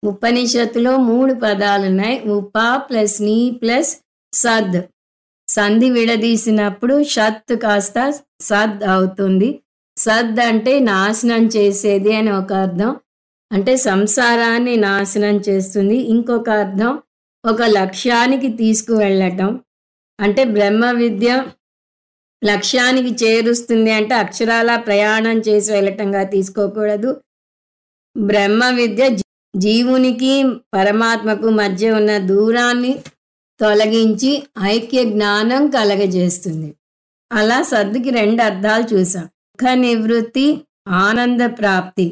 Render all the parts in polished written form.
ఉపనిషత్తులో 3 పదాలున్నాయి. ఉప ప్లస్ నీ ప్లస్ సద్. సంధి విడదీసినప్పుడు షత్ కాస్త సద్ అవుతుంది. సద్ అంటే నాశనం చేసేది అని ఒక అర్థం. అంటే సంసారాన్ని నాశనం చేస్తుంది. ఇంకొక అర్థం ఒక లక్ష్యానికి తీసుకువెళ్ళటం. అంటే బ్రహ్మ విద్య లక్ష్యానికి చేరుస్తుంది అంటే అక్షరాల ప్రయాణం చేసి వెళ్ళటంగా తీసుకోకూడదు. బ్రహ్మ విద్య జీవునికి పరమాత్మకు మధ్య ఉన్న దూరాన్ని తొలగించి ఐక్య జ్ఞానం కలగజేస్తుంది. అలా సద్దుకి 2 అర్థాలు చూసాం. దుఃఖ నివృత్తి, ఆనంద ప్రాప్తి.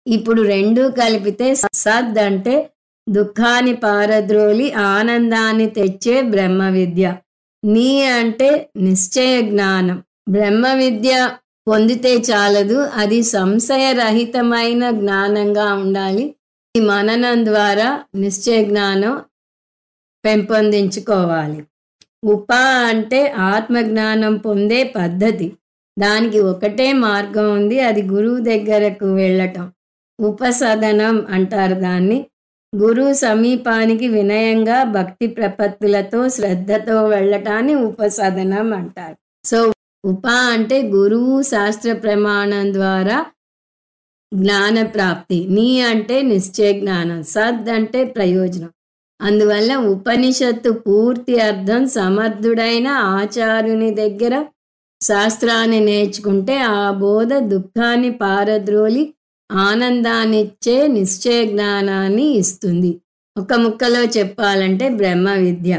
ఇప్పుడు 2 కలిపితే సద్ అంటే దుఃఖాన్ని పారద్రోలి ఆనందాన్ని తెచ్చే బ్రహ్మ విద్య. నీ అంటే నిశ్చయ జ్ఞానం. బ్రహ్మ విద్య పొందితే చాలదు, అది సంశయరహితమైన జ్ఞానంగా ఉండాలి. ఈ మననం ద్వారా నిశ్చయ జ్ఞానం పెంపొందించుకోవాలి. ఉప అంటే ఆత్మజ్ఞానం పొందే పద్ధతి. దానికి ఒకటే మార్గం ఉంది, అది గురువు దగ్గరకు వెళ్ళటం. ఉపసదనం అంటారు దాన్ని. గురువు సమీపానికి వినయంగా భక్తి ప్రపత్తులతో శ్రద్ధతో వెళ్ళటాన్ని ఉపసదనం అంటారు. సో ఉప అంటే గురువు శాస్త్ర ప్రమాణం ద్వారా జ్ఞాన ప్రాప్తి. నీ అంటే నిశ్చయ జ్ఞానం. సద్ అంటే ప్రయోజనం. అందువల్ల ఉపనిషత్తు పూర్తి అర్థం సమర్థుడైన ఆచార్యుని దగ్గర శాస్త్రాన్ని నేర్చుకుంటే ఆ బోధ దుఃఖాన్ని పారద్రోలి ఆనందాన్నిచ్చే నిశ్చయ జ్ఞానాన్ని ఇస్తుంది. ఒక ముక్కలో చెప్పాలంటే బ్రహ్మ విద్య